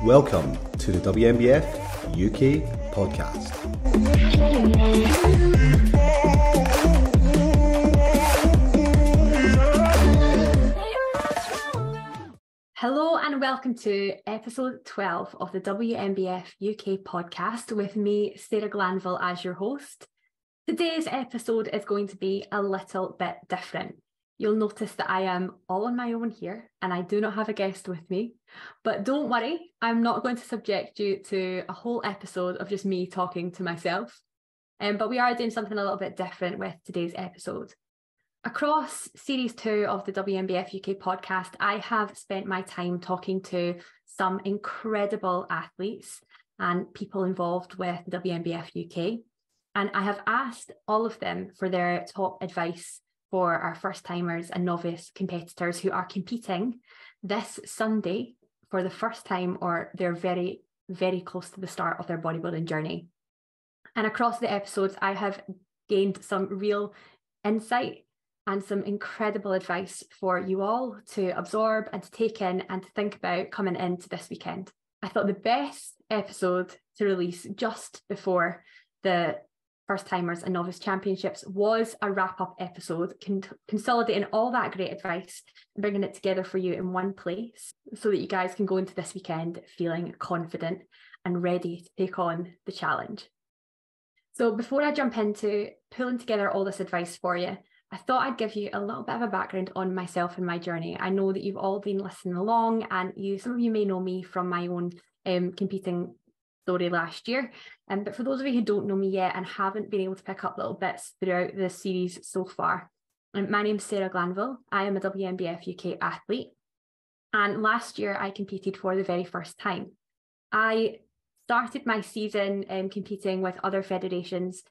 Welcome to the WNBF UK Podcast. Hello and welcome to episode 12 of the WNBF UK Podcast with me, Sarah Glanville, as your host. Today's episode is going to be a little bit different. You'll notice that I am all on my own here and I do not have a guest with me. But don't worry, I'm not going to subject you to a whole episode of just me talking to myself. But we are doing something a little bit different with today's episode. Across Series 2 of the WNBF UK Podcast, I have spent my time talking to some incredible athletes and people involved with the WNBF UK. And I have asked all of them for their top advice for our first timers and novice competitors who are competing this Sunday for the first time, or they're very, very close to the start of their bodybuilding journey. And across the episodes, I have gained some real insight and some incredible advice for you all to absorb and to take in and to think about coming into this weekend. I thought the best episode to release just before the First Timers and Novice Championships was a wrap-up episode, consolidating all that great advice and bringing it together for you in one place so that you guys can go into this weekend feeling confident and ready to take on the challenge. So before I jump into pulling together all this advice for you, I thought I'd give you a little bit of a background on myself and my journey. I know that you've all been listening along, and some of you may know me from my own competing story last year. But for those of you who don't know me yet and haven't been able to pick up little bits throughout the series so far, my name's Sarah Glanville. I am a WNBF UK athlete. And last year I competed for the very first time. I started my season competing with other federations,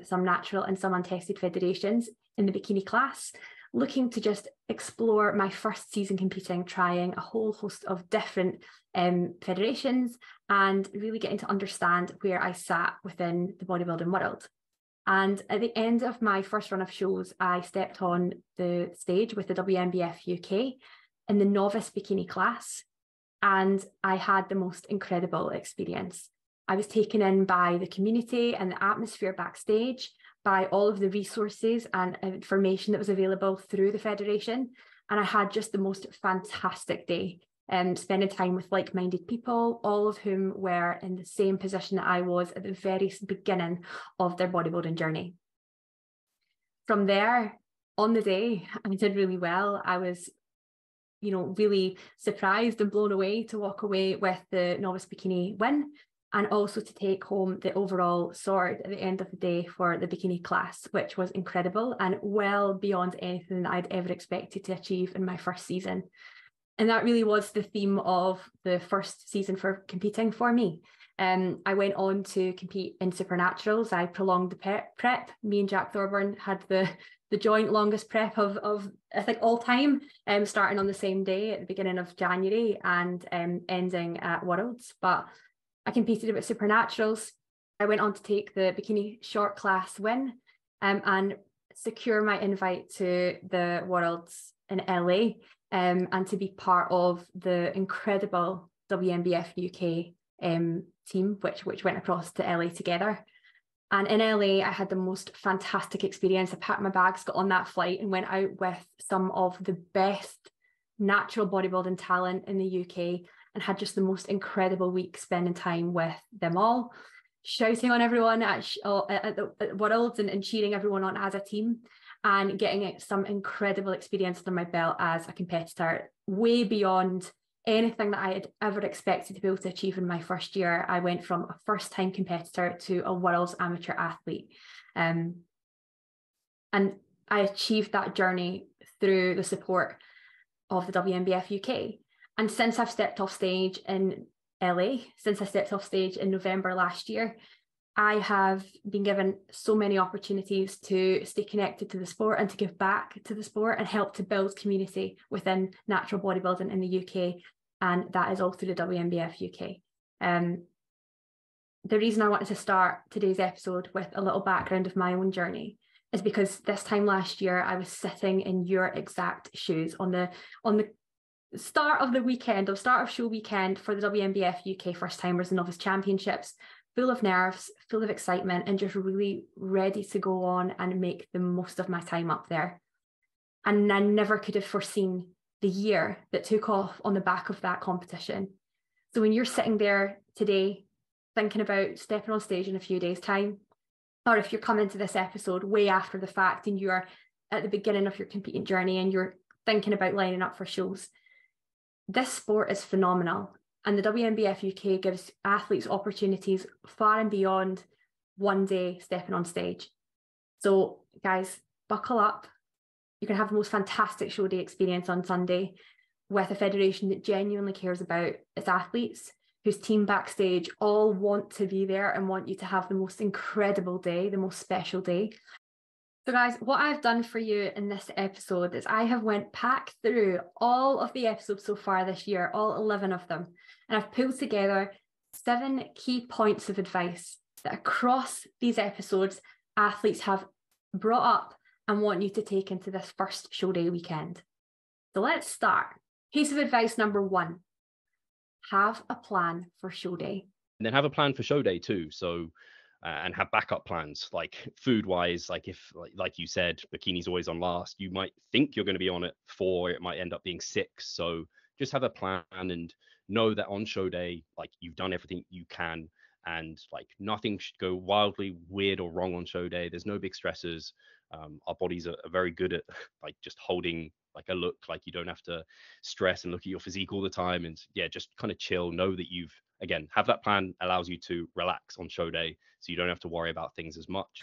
some natural and some untested federations in the bikini class, looking to just explore my first season competing, trying a whole host of different federations and really getting to understand where I sat within the bodybuilding world. And at the end of my first run of shows, I stepped on the stage with the WNBF UK in the novice bikini class, and I had the most incredible experience. I was taken in by the community and the atmosphere backstage, by all of the resources and information that was available through the federation. And I had just the most fantastic day, spending time with like-minded people, all of whom were in the same position that I was at the very beginning of their bodybuilding journey. From there, on the day, I did really well. I was, really surprised and blown away to walk away with the novice bikini win, and also to take home the overall sword at the end of the day for the bikini class, which was incredible and well beyond anything that I'd ever expected to achieve in my first season. And that really was the theme of the first season for competing for me. I went on to compete in Supernaturals. I prolonged the prep. Me and Jack Thorburn had the joint longest prep of I think all time, starting on the same day at the beginning of January and ending at Worlds. But I competed with Supernaturals. I went on to take the bikini short class win and secure my invite to the Worlds in LA and to be part of the incredible WNBF UK team, which went across to LA together. And in LA, I had the most fantastic experience. I packed my bags, got on that flight and went out with some of the best natural bodybuilding talent in the UK, and had just the most incredible week spending time with them all, shouting on everyone at the Worlds and cheering everyone on as a team, and getting some incredible experience under my belt as a competitor, way beyond anything that I had ever expected to be able to achieve in my first year. I went from a first-time competitor to a Worlds amateur athlete. And I achieved that journey through the support of the WNBF UK. And since I've stepped off stage in LA, since I stepped off stage in November last year, I have been given so many opportunities to stay connected to the sport and to give back to the sport and help to build community within natural bodybuilding in the UK. And that is all through the WNBF UK. The reason I wanted to start today's episode with a little background of my own journey is because this time last year, I was sitting in your exact shoes on the start of show weekend for the WNBF UK First Timers Novice Championships, full of nerves, full of excitement, and just really ready to go on and make the most of my time up there. And I never could have foreseen the year that took off on the back of that competition. So when you're sitting there today thinking about stepping on stage in a few days' time, or if you're coming to this episode way after the fact and you're at the beginning of your competing journey and you're thinking about lining up for shows, this sport is phenomenal. And the WNBF UK gives athletes opportunities far and beyond one day stepping on stage. So guys, buckle up. You can have the most fantastic show day experience on Sunday with a federation that genuinely cares about its athletes, whose team backstage all want to be there and want you to have the most incredible day, the most special day. So guys, what I've done for you in this episode is I have went back through all of the episodes so far this year, all 11 of them, and I've pulled together 7 key points of advice that across these episodes, athletes have brought up and want you to take into this first show day weekend. So let's start. Piece of advice number 1, have a plan for show day. And then have a plan for show day too. So, and have backup plans, like food wise, like if, like you said, bikini's always on last, you might think you're going to be on at 4, it might end up being 6. So just have a plan and know that on show day, like you've done everything you can, and like nothing should go wildly weird or wrong on show day. There's no big stressors. Our bodies are very good at like just holding like a look, like you don't have to stress and look at your physique all the time, and yeah, just kind of chill. Know that you've, again, have that plan allows you to relax on show day, so you don't have to worry about things as much.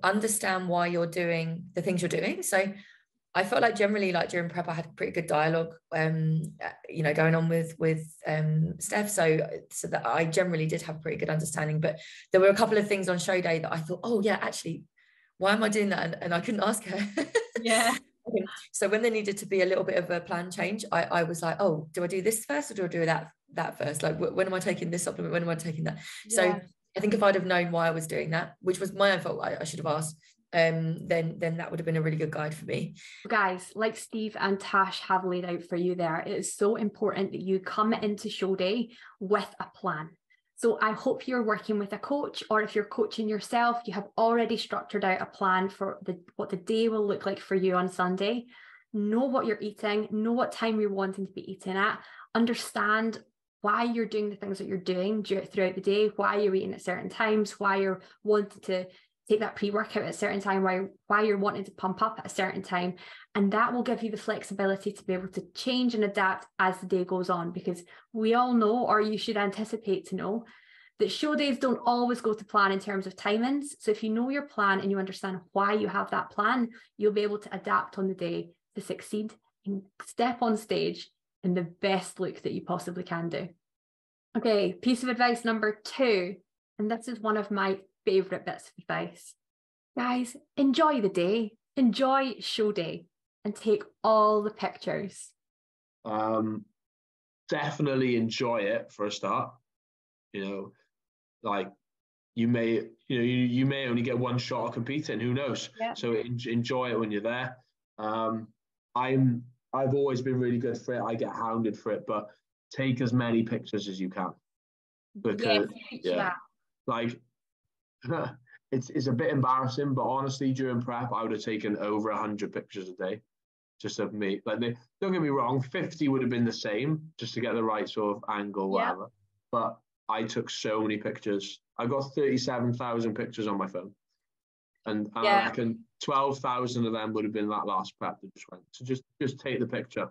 Understand why you're doing the things you're doing. So I felt like generally, like during prep, I had pretty good dialogue, going on with Steph. So that I generally did have pretty good understanding. But there were a couple of things on show day that I thought, oh yeah, actually, why am I doing that? And I couldn't ask her. Yeah. So when there needed to be a little bit of a plan change, I was like, oh, do I do this first or do I do that first? Like, when am I taking this supplement? When am I taking that? Yeah. So I think if I'd have known why I was doing that, which was my own fault, I should have asked, then that would have been a really good guide for me. Guys, like Steve and Tash have laid out for you there, it is so important that you come into show day with a plan. So I hope you're working with a coach, or if you're coaching yourself, you have already structured out a plan for what the day will look like for you on Sunday. Know what you're eating, know what time you're wanting to be eating at, understand why you're doing the things that you're doing throughout the day, why you're eating at certain times, why you're wanting to take that pre-workout at a certain time, why you're wanting to pump up at a certain time. And that will give you the flexibility to be able to change and adapt as the day goes on, because we all know, or you should anticipate to know, that show days don't always go to plan in terms of timings. So if you know your plan and you understand why you have that plan, you'll be able to adapt on the day to succeed and step on stage in the best look that you possibly can do. Okay, piece of advice number 2, and this is one of my favorite bits of advice. Guys, enjoy the day, enjoy show day, and take all the pictures. Definitely enjoy it for a start. Like you may only get one shot at competing, who knows? Yeah. So enjoy it when you're there. I've always been really good for it. I get hounded for it, but take as many pictures as you can, because like it's a bit embarrassing, but honestly, during prep, I would have taken over 100 pictures a day just of me. Like, don't get me wrong, 50 would have been the same just to get the right sort of angle, whatever. But I took so many pictures. I got 37,000 pictures on my phone, and I reckon 12,000 of them would have been that last prep that just went. So just take the picture,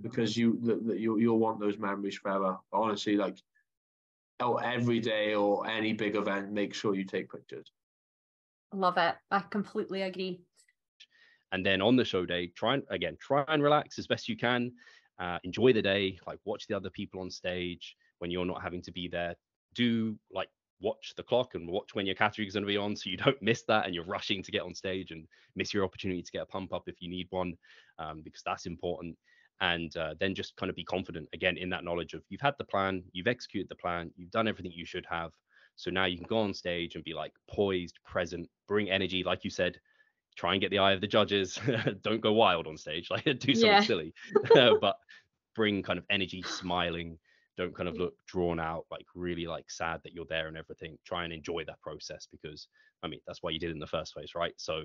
because you'll want those memories forever. But honestly, like, every day or any big event, make sure you take pictures. Love it. I completely agree. And then on the show day, try and relax as best you can. Enjoy the day, like watch the other people on stage when you're not having to be there. Do like watch the clock and watch when your category is going to be on, so you don't miss that and you're rushing to get on stage and miss your opportunity to get a pump up if you need one, because that's important. And then just kind of be confident again in that knowledge of you've had the plan, you've executed the plan, you've done everything you should have. So now you can go on stage and be like poised, present, bring energy, like you said. Try and get the eye of the judges. Don't go wild on stage, like do something silly. But bring kind of energy, smiling. Don't kind of look drawn out, like really like sad that you're there and everything. Try and enjoy that process, because I mean, that's why you did it in the first place, right? So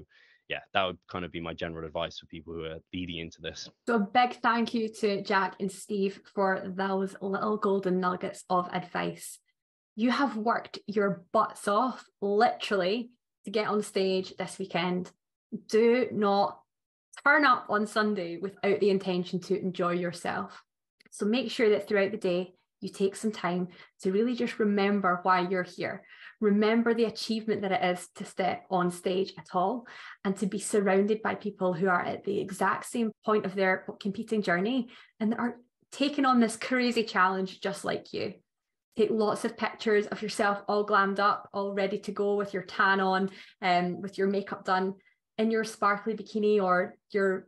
yeah, that would kind of be my general advice for people who are leading into this. So a big thank you to Jack and Steve for those little golden nuggets of advice. You have worked your butts off, literally, to get on stage this weekend. Do not turn up on Sunday without the intention to enjoy yourself. So make sure that throughout the day, you take some time to really just remember why you're here. Remember the achievement that it is to step on stage at all, and to be surrounded by people who are at the exact same point of their competing journey and are taking on this crazy challenge just like you. Take lots of pictures of yourself all glammed up, all ready to go with your tan on, with your makeup done, in your sparkly bikini or your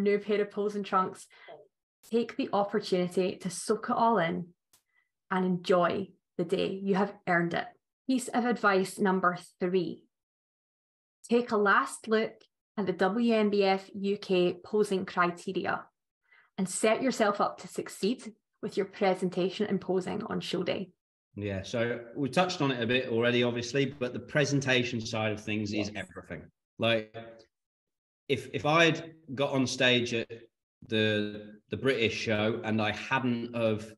new pair of posing trunks. Take the opportunity to soak it all in and enjoy the day. You have earned it. Piece of advice number 3. Take a last look at the WNBF UK posing criteria and set yourself up to succeed with your presentation and posing on show day. Yeah, so we touched on it a bit already, obviously, but the presentation side of things is everything. Like, if I'd got on stage at the British show and I hadn't have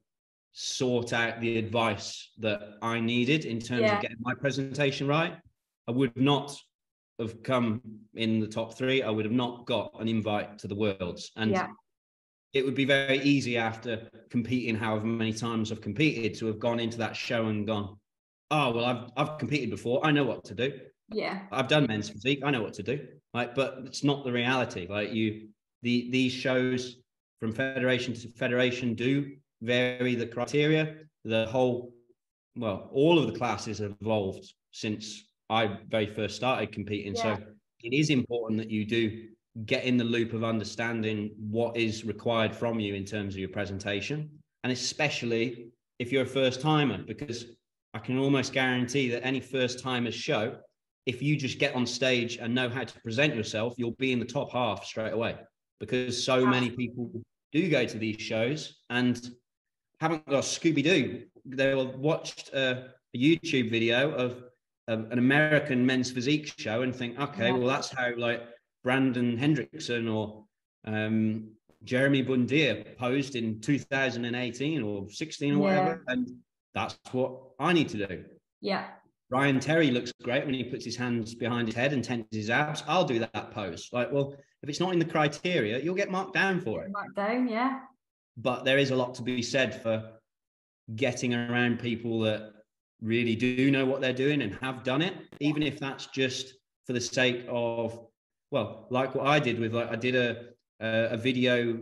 sought out the advice that I needed in terms of getting my presentation right, I would not have come in the top 3. I would have not got an invite to the Worlds. And it would be very easy after competing however many times I've competed to have gone into that show and gone, oh, well, I've competed before. I know what to do. Yeah. I've done men's physique. I know what to do. Like, but it's not the reality. Like these shows from federation to federation do vary the criteria. The whole, well, all of the classes have evolved since I very first started competing. So it is important that you do get in the loop of understanding what is required from you in terms of your presentation, and especially if you're a first timer, because I can almost guarantee that any first timers show, if you just get on stage and know how to present yourself, you'll be in the top half straight away, because so many people do go to these shows and haven't got a Scooby-Doo. They'll watch a YouTube video of an American men's physique show and think, okay, well, that's how like Brandon Hendrickson or Jeremy Bundia posed in 2018 or 16 or whatever. And that's what I need to do. Yeah. Ryan Terry looks great when he puts his hands behind his head and tenses his abs. I'll do that pose. Like, well, if it's not in the criteria, you'll get marked down for it. Marked down, yeah. But there is a lot to be said for getting around people that really do know what they're doing and have done it, even if that's just for the sake of, well, like what I did with, like, I did a video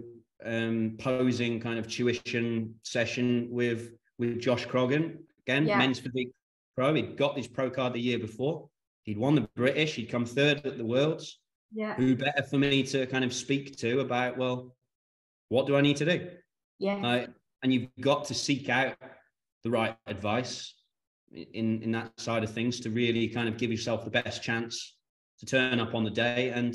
posing kind of tuition session with Josh Croggan, again, men's physique pro. He'd got his pro card the year before. He'd won the British. He'd come 3rd at the Worlds. Yeah. Who better for me to kind of speak to about, well, what do I need to do? Yeah. And you've got to seek out the right advice in that side of things to really kind of give yourself the best chance to turn up on the day and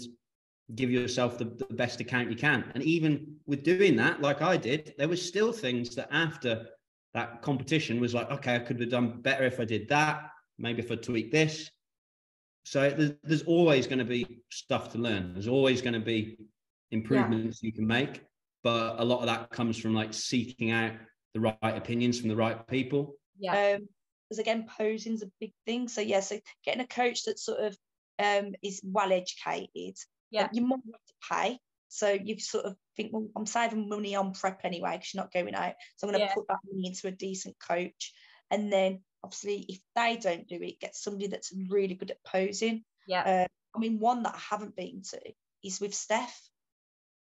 give yourself the best account you can. And even with doing that, like I did, there was still things that after that competition was like, okay, I could have done better if I did that. Maybe if I tweak this. So there's always going to be stuff to learn. There's always going to be improvements you can make. But a lot of that comes from like seeking out the right opinions from the right people. Yeah. Because again, posing's a big thing. So so getting a coach that sort of is well educated. Yeah. You might have to pay. So you sort of think, well, I'm saving money on prep anyway because you're not going out. So I'm going to put that money into a decent coach. And then obviously if they don't do it, get somebody that's really good at posing. Yeah. I mean, one that I haven't been to is with Steph.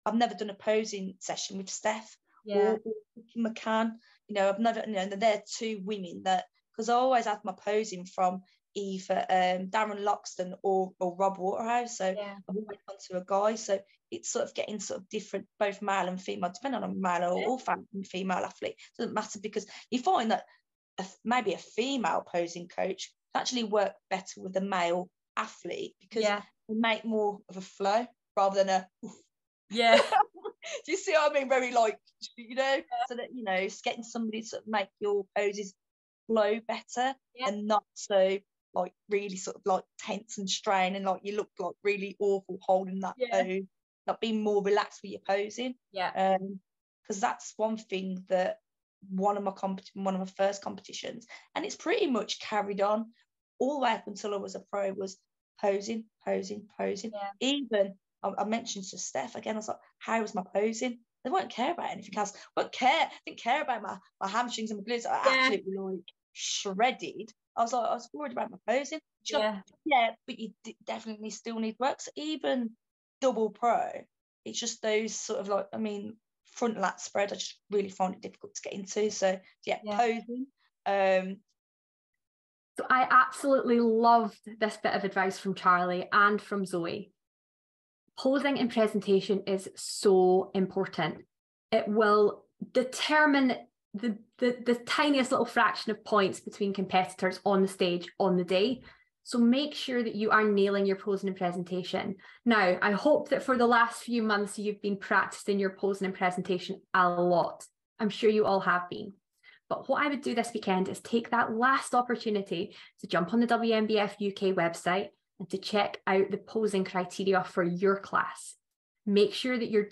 I've never done a posing session with Steph or McCann. You know, I've never, they're 2 women that, because I always have my posing from either Darren Loxton or Rob Waterhouse. So I've always gone to a guy. So it's sort of getting sort of different, both male and female, depending on a male or female athlete. It doesn't matter, because you find that maybe a female posing coach can actually work better with a male athlete because they make more of a flow rather than a... Do you see what I mean? Very like, so that, it's getting somebody to make your poses flow better and not so like really sort of like tense and strain and like you look like really awful holding that pose, not being more relaxed with your posing. Because that's one thing that one of my first competitions, and it's pretty much carried on all the way up until I was a pro, was posing. Even I mentioned to Steph again, I was like, how was my posing? They won't care about anything else. Didn't care about my hamstrings and my glutes. I absolutely like shredded. I was worried about my posing. But you definitely still need work. So even double pro, it's just those sort of like, front lat spread, I just really find it difficult to get into. So posing. So I absolutely loved this bit of advice from Charlie and from Zoe. Posing and presentation is so important. It will determine the tiniest little fraction of points between competitors on the stage on the day. So make sure that you are nailing your posing and presentation. Now, I hope that for the last few months, you've been practicing your posing and presentation a lot. I'm sure you all have been. But what I would do this weekend is take that last opportunity to jump on the WNBF UK website and to check out the posing criteria for your class. Make sure that you're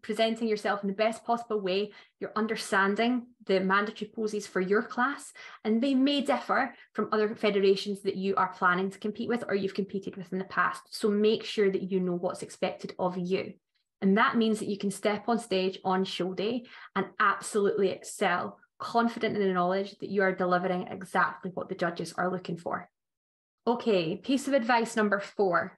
presenting yourself in the best possible way. You're understanding the mandatory poses for your class, and they may differ from other federations that you are planning to compete with or you've competed with in the past. So make sure that you know what's expected of you. And that means that you can step on stage on show day and absolutely excel, confident in the knowledge that you are delivering exactly what the judges are looking for. Okay, piece of advice number 4,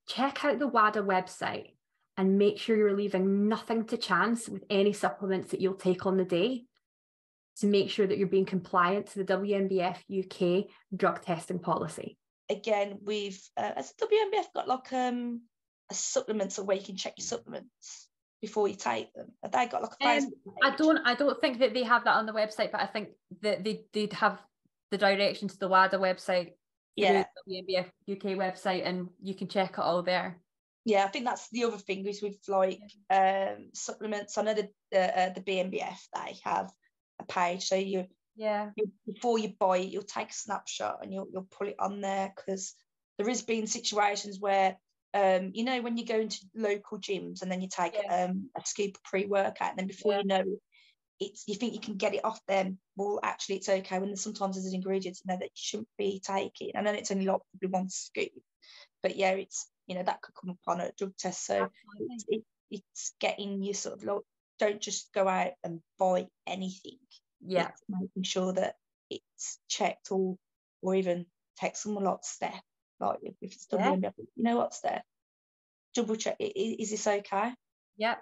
check out the WADA website and make sure you're leaving nothing to chance with any supplements that you'll take on the day to make sure that you're being compliant to the WNBF UK drug testing policy. Again, we've, as a WNBF, got like a supplements where you can check your supplements before you take them. Have they got like a Facebook page? I don't think that they have that on the website, but I think that they'd have the direction to the WADA website, the WNBF UK website, and you can check it all there. Yeah, I think that's the other thing is with like supplements. I know the BNBF, they have a page, so you before you buy it, you'll take a snapshot and you'll put it on there, because there has been situations where when you go into local gyms and then you take a scoop of pre-workout, and then before you know it, you think you can get it off them. Well, actually, it's okay when sometimes there's ingredients in there that you shouldn't be taking. I know it's only like probably one scoop, but it's that could come upon a drug test. So it's getting you sort of like, don't just go out and buy anything. It's making sure that it's checked, or even text someone like Steph, like if it's WNBF, what, Steph? Double check, is this okay? Yep.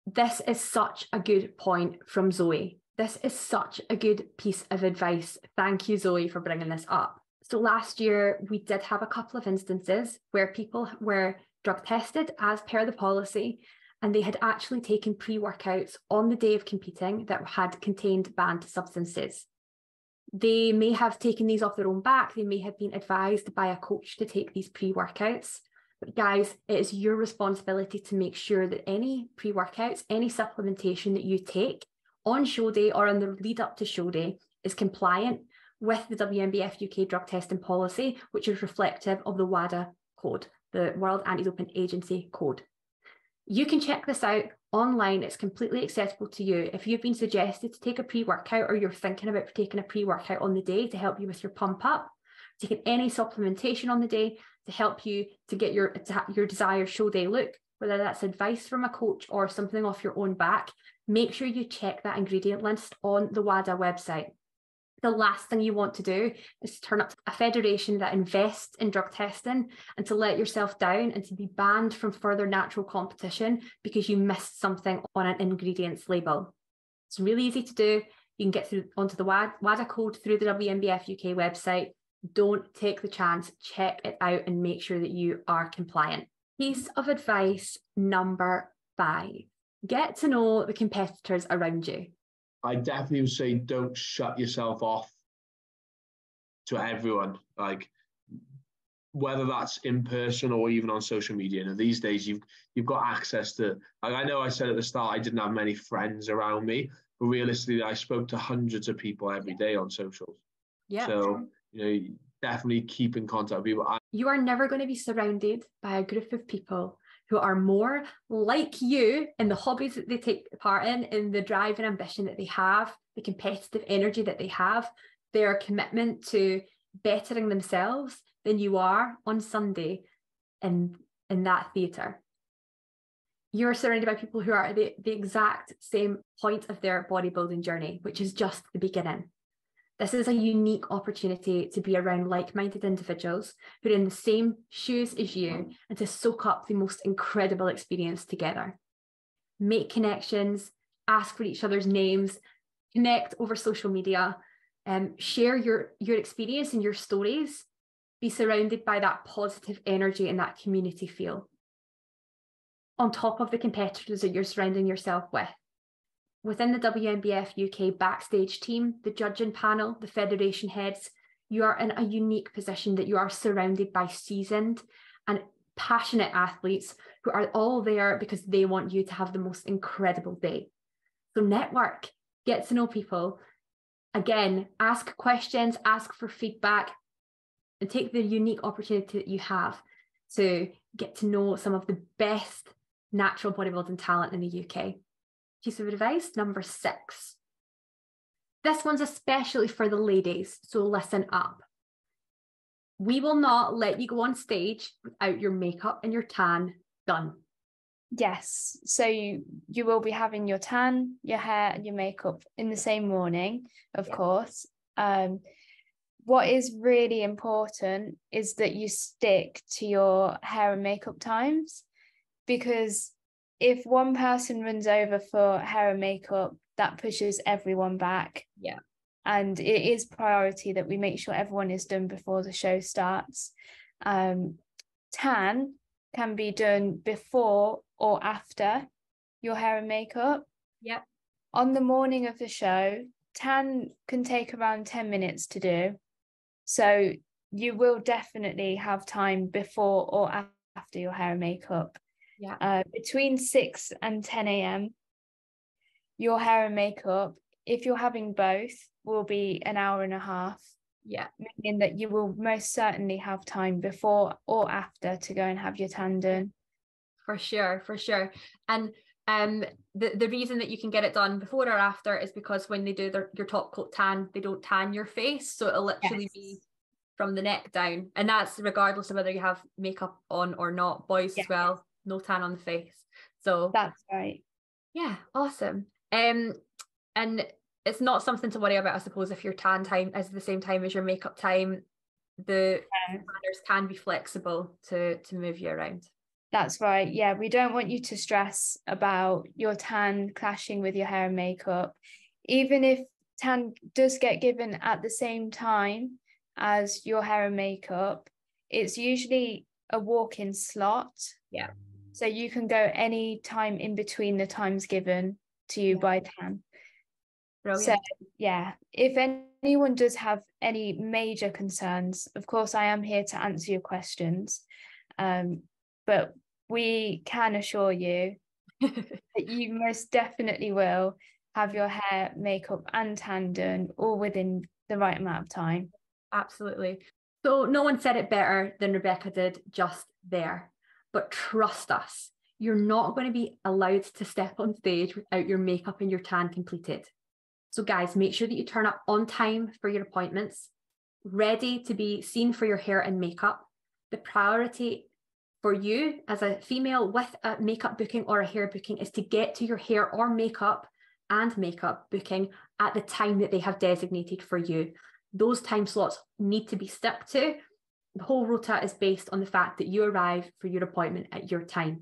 This is such a good point from Zoe. This is such a good piece of advice. Thank you, Zoe, for bringing this up. So last year, we did have a couple of instances where people were drug tested as per the policy, and they had actually taken pre-workouts on the day of competing that had contained banned substances. They may have taken these off their own back. They may have been advised by a coach to take these pre-workouts. But guys, it is your responsibility to make sure that any pre-workouts, any supplementation that you take on show day or on the lead up to show day is compliant with the WNBF UK drug testing policy, which is reflective of the WADA code, the World Anti-Doping Agency code. You can check this out online. It's completely accessible to you. If you've been suggested to take a pre-workout, or you're thinking about taking a pre-workout on the day to help you with your pump up, taking any supplementation on the day to help you to get your desired show day look, whether that's advice from a coach or something off your own back, make sure you check that ingredient list on the WADA website. The last thing you want to do is to turn up to a federation that invests in drug testing and to let yourself down and to be banned from further natural competition because you missed something on an ingredients label. It's really easy to do. You can get through onto the WADA code through the WNBF UK website. Don't take the chance, check it out and make sure that you are compliant. Piece of advice number 5, get to know the competitors around you. I definitely would say don't shut yourself off to everyone. Like, whether that's in person or even on social media. And these days you've got access to, like, I know I said at the start, I didn't have many friends around me, but realistically I spoke to hundreds of people every day on socials. Yeah. So, definitely keep in contact with people. You are never going to be surrounded by a group of people who are more like you in the hobbies that they take part in the drive and ambition that they have, the competitive energy that they have, their commitment to bettering themselves than you are on Sunday in that theatre. You're surrounded by people who are at the exact same point of their bodybuilding journey, which is just the beginning. This is a unique opportunity to be around like-minded individuals who are in the same shoes as you and to soak up the most incredible experience together. Make connections, ask for each other's names, connect over social media, share your experience and your stories. Be surrounded by that positive energy and that community feel. On top of the competitors that you're surrounding yourself with, within the WNBF UK backstage team, the judging panel, the federation heads, you are in a unique position that you are surrounded by seasoned and passionate athletes who are all there because they want you to have the most incredible day. So network, get to know people. Again, ask questions, ask for feedback, and take the unique opportunity that you have to get to know some of the best natural bodybuilding talent in the UK. Piece of advice number 6. This one's especially for the ladies, so listen up. We will not let you go on stage without your makeup and your tan done. Yes, so you will be having your tan, your hair and your makeup in the same morning, of course. What is really important is that you stick to your hair and makeup times, because if one person runs over for hair and makeup, that pushes everyone back. Yeah. And it is priority that we make sure everyone is done before the show starts. Tan can be done before or after your hair and makeup. Yeah. On the morning of the show, tan can take around 10 minutes to do. So you will definitely have time before or after your hair and makeup. Yeah. Between 6 and 10 a.m, your hair and makeup, if you're having both, will be an hour and a half. Yeah. Meaning that you will most certainly have time before or after to go and have your tan done. For sure. And the reason that you can get it done before or after is because when they do your top coat tan, they don't tan your face. So it'll literally be from the neck down. And that's regardless of whether you have makeup on or not. Boys as well, no tan on the face. So that's right. Yeah, awesome. And it's not something to worry about, I suppose, if your tan time is the same time as your makeup time. The planners can be flexible to move you around. That's right. Yeah, we don't want you to stress about your tan clashing with your hair and makeup. Even if tan does get given at the same time as your hair and makeup, it's usually a walk-in slot. Yeah. So you can go any time in between the times given to you by tan. Brilliant. So yeah, if anyone does have any major concerns, of course I am here to answer your questions. But we can assure you that you most definitely will have your hair, makeup and tan done all within the right amount of time. Absolutely. So no one said it better than Rebecca did just there. But trust us, you're not going to be allowed to step on stage without your makeup and your tan completed. So guys, make sure that you turn up on time for your appointments, ready to be seen for your hair and makeup. The priority for you as a female with a makeup booking or a hair booking is to get to your hair or makeup and makeup booking at the time that they have designated for you. Those time slots need to be stuck to. The whole rota is based on the fact that you arrive for your appointment at your time.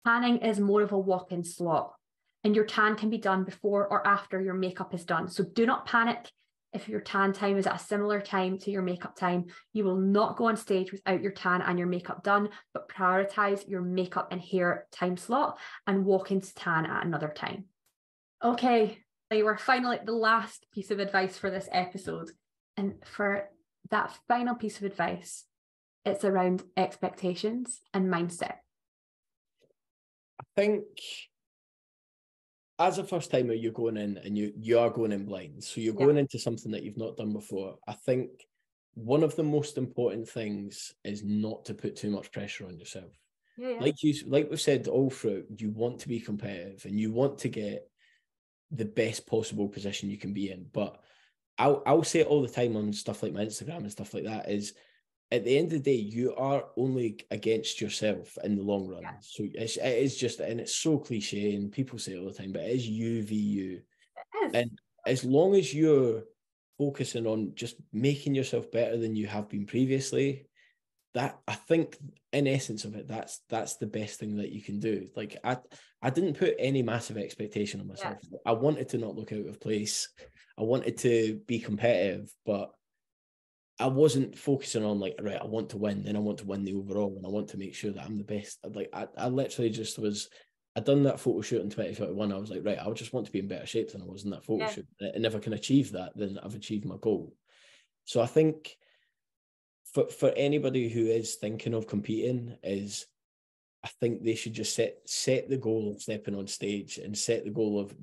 Tanning is more of a walk-in slot, and your tan can be done before or after your makeup is done. So do not panic if your tan time is at a similar time to your makeup time. You will not go on stage without your tan and your makeup done, but prioritize your makeup and hair time slot and walk into tan at another time. Okay, we're finally at the last piece of advice for this episode. And for that final piece of advice, it's around expectations and mindset? I think as a first timer, you're going in and you are going in blind. So you're going into something that you've not done before. I think one of the most important things is not to put too much pressure on yourself. Like we've said all through, you want to be competitive and you want to get the best possible position you can be in. But I'll say it all the time on stuff like my Instagram and stuff like that, is at the end of the day, you are only against yourself in the long run. So it is just, and it's so cliche and people say it all the time, but it is you v you. And as long as you're focusing on just making yourself better than you have been previously, that, I think in essence of it, that's the best thing that you can do. Like I didn't put any massive expectation on myself. I wanted to not look out of place. I wanted to be competitive, but I wasn't focusing on like, right, I want to win, then I want to win the overall, and I want to make sure that I'm the best. Like I literally just was, I'd done that photo shoot in 2021. I was like, right, I just want to be in better shape than I was in that photo shoot. And if I can achieve that, then I've achieved my goal. So I think for anybody who is thinking of competing, is I think they should just set the goal of stepping on stage and set the goal of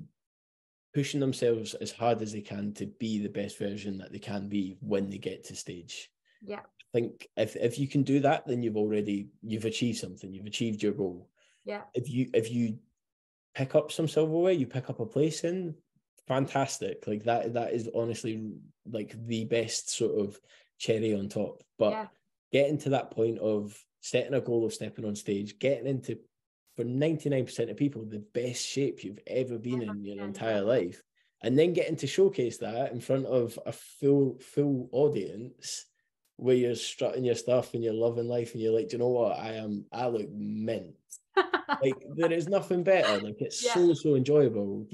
pushing themselves as hard as they can to be the best version that they can be when they get to stage. Yeah. I think if you can do that, then you've achieved something. You've achieved your goal. Yeah. If you pick up some silverware, you pick up a place in, fantastic. Like that is honestly like the best sort of cherry on top. But getting to that point of setting a goal of stepping on stage, getting into, for 99% of people, the best shape you've ever been in your entire life, and then getting to showcase that in front of a full audience where you're strutting your stuff and you're loving life and you're like, do you know what, I look mint. Like there is nothing better. Like it's so enjoyable.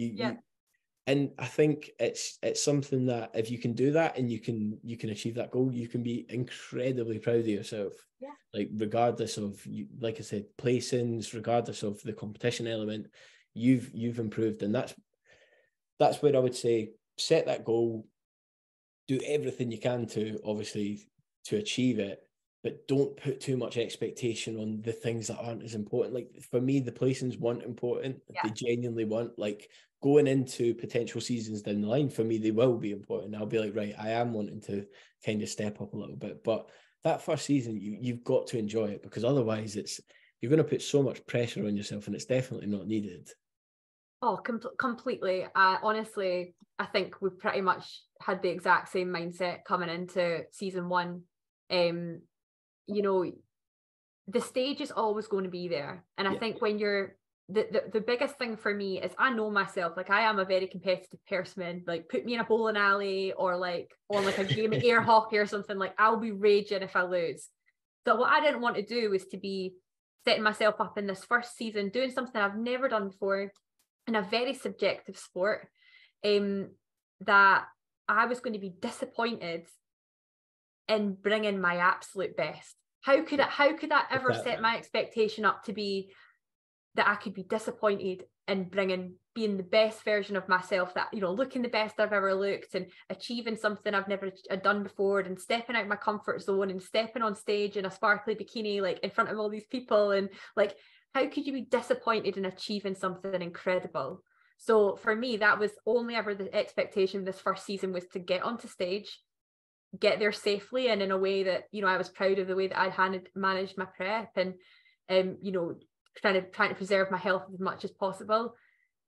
And I think it's something that if you can do that and you can achieve that goal, you can be incredibly proud of yourself. Yeah. Like regardless of, like I said, placings, regardless of the competition element, you've improved, and that's where I would say set that goal, do everything you can to obviously to achieve it, but don't put too much expectation on the things that aren't as important. Like for me, the placings weren't important. They genuinely weren't. Like going into potential seasons down the line, for me, they will be important. I'll be like, right, I am wanting to kind of step up a little bit. But that first season, you've got to enjoy it, because otherwise you're going to put so much pressure on yourself, and it's definitely not needed. Oh, completely. Honestly, I think we pretty much had the exact same mindset coming into season one. You know, the stage is always going to be there. And I think when you're, the biggest thing for me is I know myself, like I am a very competitive person. Like put me in a bowling alley or like on like a game of air hockey or something, like I'll be raging if I lose. So what I didn't want to do was to be setting myself up in this first season doing something I've never done before in a very subjective sport, that I was going to be disappointed in bringing my absolute best. How could I ever set my expectation up to be that I could be disappointed in being the best version of myself, that, you know, looking the best I've ever looked and achieving something I've never done before, and stepping out my comfort zone and stepping on stage in a sparkly bikini, like in front of all these people, and like, how could you be disappointed in achieving something incredible? So for me, that was only ever the expectation this first season, was to get onto stage, get there safely and in a way that, you know, I was proud of the way that I'd managed my prep, and you know, trying to preserve my health as much as possible,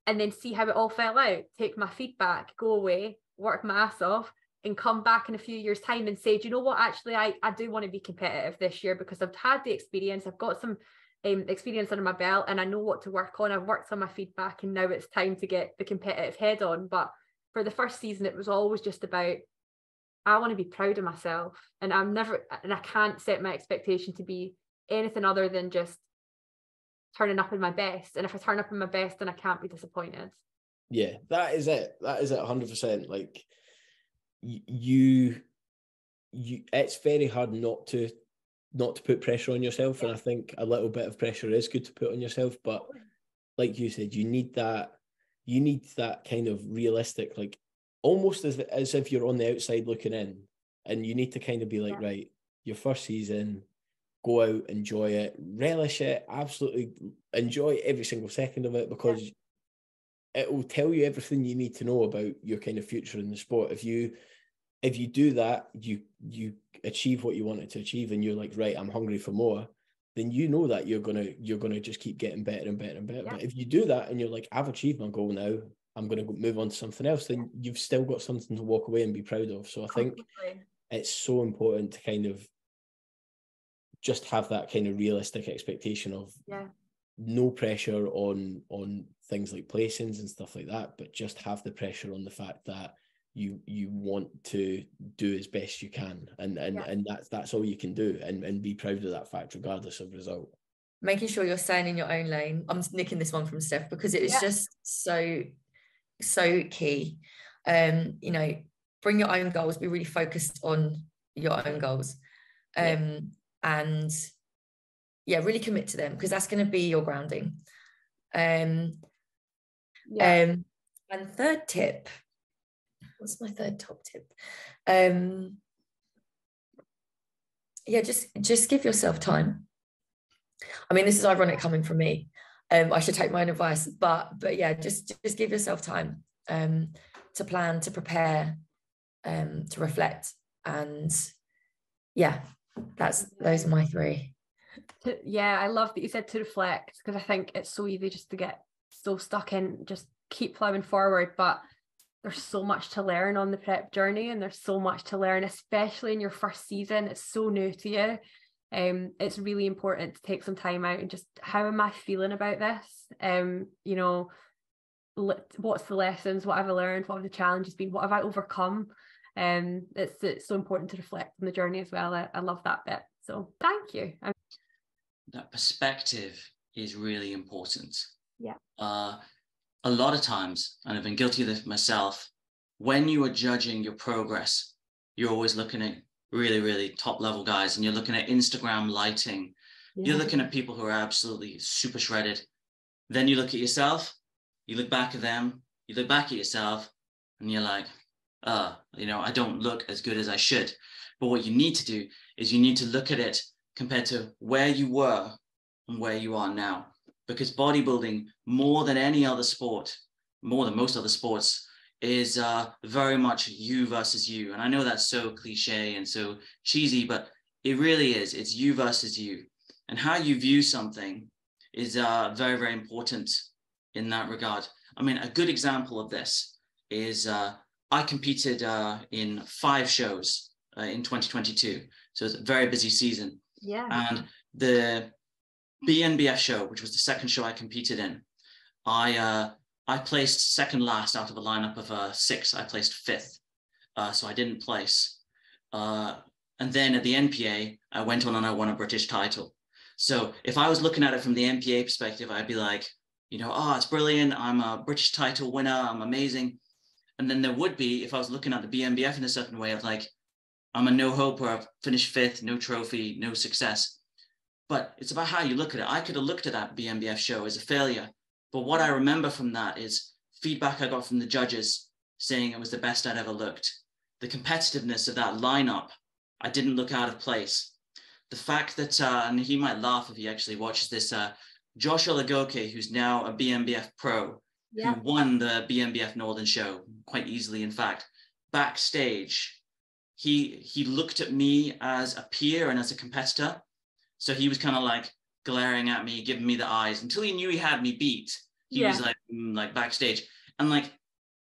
and then see how it all fell out, take my feedback, go away, work my ass off, and come back in a few years' time and say, do you know what, actually I do want to be competitive this year, because I've had the experience, I've got some experience under my belt, and I know what to work on. I've worked on my feedback, and now it's time to get the competitive head on. But for the first season, it was always just about, I want to be proud of myself, and I can't set my expectation to be anything other than just turning up in my best. And if I turn up in my best, then I can't be disappointed. Yeah, that is it 100%. Like you it's very hard not to put pressure on yourself, and I think a little bit of pressure is good to put on yourself, but like you said, you need that kind of realistic, like almost as if you're on the outside looking in, and you need to kind of be like, right, your first season, go out, enjoy it, relish it, absolutely enjoy every single second of it, because it will tell you everything you need to know about your kind of future in the sport. If you do that, you achieve what you wanted to achieve, and you're like, right, I'm hungry for more, then you know that you're gonna just keep getting better and better and better. But if you do that and you're like, I've achieved my goal now, I'm going to move on to something else, then you've still got something to walk away and be proud of. So I think it's so important to kind of just have that kind of realistic expectation of no pressure on things like placings and stuff like that, but just have the pressure on the fact that you want to do as best you can, and that's all you can do, and be proud of that fact regardless of result. Making sure you're staying in your own lane. I'm nicking this one from Steph because it is just so key. You know, bring your own goals, be really focused on your own goals, and really commit to them, because that's going to be your grounding. And third tip, what's my third top tip? Just give yourself time. I mean, this is ironic coming from me. I should take my own advice, but yeah, just give yourself time to plan, to prepare, to reflect, and those are my three. I love that you said to reflect, because I think it's so easy just to get so stuck in just keep plowing forward, but there's so much to learn on the prep journey, and there's so much to learn, especially in your first season. It's so new to you. It's really important to take some time out and just, how am I feeling about this? You know, what's the lessons, what have I learned, what have the challenges been, what have I overcome? It's so important to reflect on the journey as well. I love that bit, so thank you. That perspective is really important. A lot of times, and I've been guilty of this myself, when you are judging your progress, you're always looking at really, really top level guys, and you're looking at Instagram lighting. You're looking at people who are absolutely super shredded. Then you look at yourself, you look back at them, you look back at yourself, and you're like, you know, I don't look as good as I should. But what you need to do is you need to look at it compared to where you were and where you are now. Because bodybuilding, more than any other sport, more than most other sports, is very much you versus you. And I know that's so cliche and so cheesy, but it really is. It's you versus you. And how you view something is very, very important in that regard. I mean, a good example of this is I competed in 5 shows in 2022. So it's a very busy season. And the BNBF show, which was the second show I competed in, I placed second last out of a lineup of 6. I placed 5th, so I didn't place. And then at the NPA, I went on and I won a British title. So if I was looking at it from the NPA perspective, I'd be like, you know, it's brilliant. I'm a British title winner. I'm amazing. And then there would be, if I was looking at the BNBF in a certain way, of like, I'm a no-hoper. I've finished 5th, no trophy, no success. But it's about how you look at it. I could have looked at that BNBF show as a failure. But what I remember from that is feedback I got from the judges saying it was the best I'd ever looked. The competitiveness of that lineup, I didn't look out of place. The fact that, and he might laugh if he actually watches this, Josh Olagoke, who's now a BNBF pro, who won the BNBF Northern show quite easily, in fact, backstage, he looked at me as a peer and as a competitor. So he was kind of like glaring at me, giving me the eyes until he knew he had me beat. He was like backstage. And like,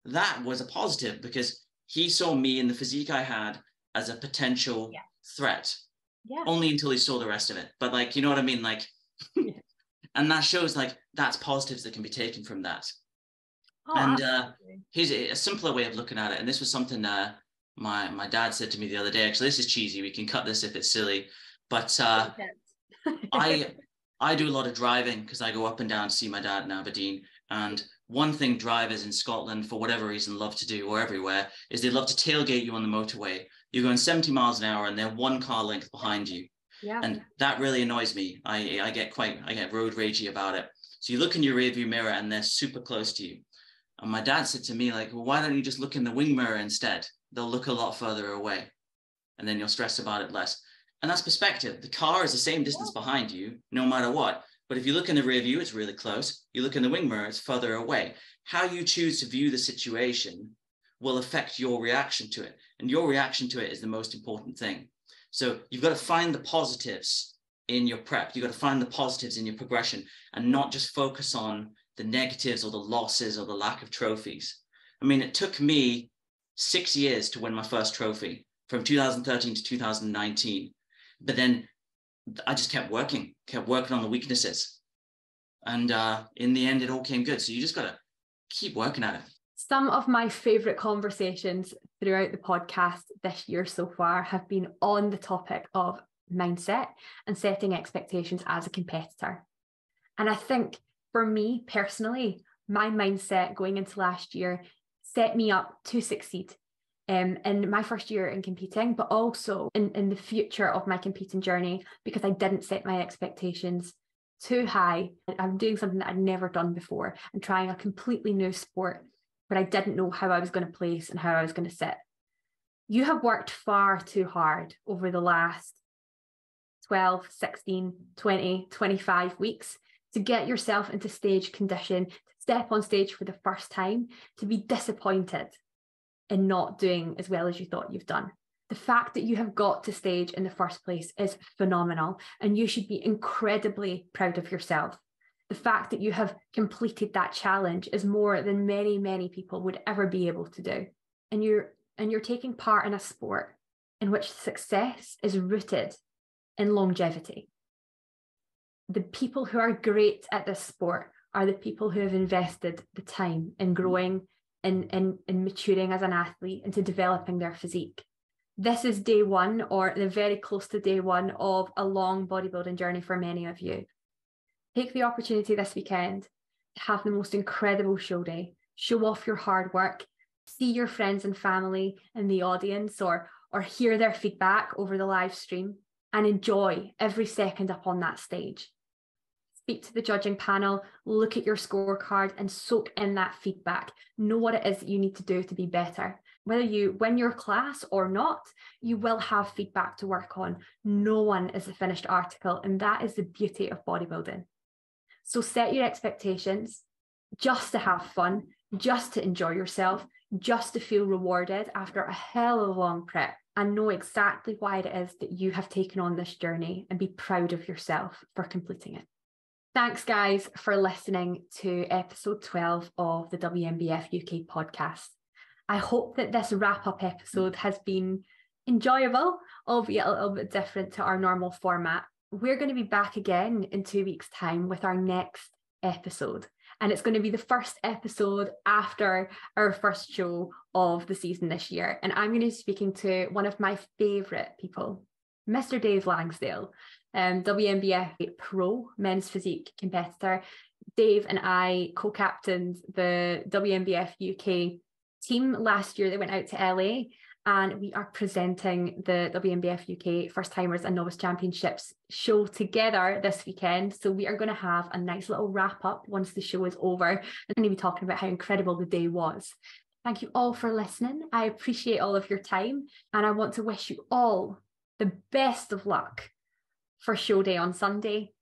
that was a positive because he saw me and the physique I had as a potential threat. Only until he saw the rest of it. But like, you know what I mean? Like, and that shows like, that's positives that can be taken from that. And here's a simpler way of looking at it. And this was something my dad said to me the other day. Actually, this is cheesy. We can cut this if it's silly. But I do a lot of driving because I go up and down to see my dad in Aberdeen. And one thing drivers in Scotland, for whatever reason, love to do, or everywhere, is they love to tailgate you on the motorway. You're going 70 miles an hour and they're one car length behind you. And that really annoys me. I get road ragey about it. So you look in your rearview mirror and they're super close to you. And my dad said to me, like, well, why don't you just look in the wing mirror instead? They'll look a lot further away. And then you'll stress about it less. And that's perspective. The car is the same distance behind you, no matter what. But if you look in the rear view, it's really close. You look in the wing mirror, it's further away. How you choose to view the situation will affect your reaction to it. And your reaction to it is the most important thing. So you've got to find the positives in your prep. You've got to find the positives in your progression and not just focus on the negatives or the losses or the lack of trophies. I mean, it took me 6 years to win my first trophy from 2013 to 2019. But then I just kept working on the weaknesses. And in the end, it all came good. So you just got to keep working at it. Some of my favourite conversations throughout the podcast this year so far have been on the topic of mindset and setting expectations as a competitor. And I think for me personally, my mindset going into last year set me up to succeed in my first year in competing, but also in the future of my competing journey, because I didn't set my expectations too high. I'm doing something that I'd never done before and trying a completely new sport, but I didn't know how I was going to place and how I was going to sit. You have worked far too hard over the last 12, 16, 20, 25 weeks to get yourself into stage condition, to step on stage for the first time, to be disappointed in not doing as well as you thought you've done. The fact that you have got to stage in the first place is phenomenal, and you should be incredibly proud of yourself. The fact that you have completed that challenge is more than many, many people would ever be able to do. And you're taking part in a sport in which success is rooted in longevity. The people who are great at this sport are the people who have invested the time in growing, in maturing as an athlete, into developing their physique. This is day one, or the very close to day one of a long bodybuilding journey for many of you. Take the opportunity this weekend to have the most incredible show day. Show off your hard work. See your friends and family in the audience, or hear their feedback over the live stream, and enjoy every second up on that stage. Speak to the judging panel, look at your scorecard and soak in that feedback. Know what it is that you need to do to be better. Whether you win your class or not, you will have feedback to work on. No one is a finished article, and that is the beauty of bodybuilding. So set your expectations just to have fun, just to enjoy yourself, just to feel rewarded after a hell of a long prep, and know exactly why it is that you have taken on this journey, and be proud of yourself for completing it. Thanks, guys, for listening to episode 12 of the WNBF UK podcast. I hope that this wrap-up episode has been enjoyable, albeit a little bit different to our normal format. We're going to be back again in 2 weeks' time with our next episode. And it's going to be the first episode after our first show of the season this year. And I'm going to be speaking to one of my favourite people, Mr. Dave Langsdale, WNBF Pro men's physique competitor. Dave and I co-captained the WNBF UK team last year. They went out to LA, and we are presenting the WNBF UK First Timers and Novice Championships show together this weekend. So we are going to have a nice little wrap up once the show is over, and we'll be talking about how incredible the day was. Thank you all for listening. I appreciate all of your time, and I want to wish you all the best of luck for show day on Sunday.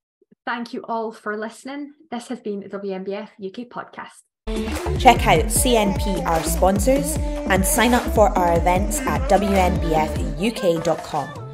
Thank you all for listening. This has been the WNBF UK podcast. Check out CNP, our sponsors, and sign up for our events at WNBFUK.com.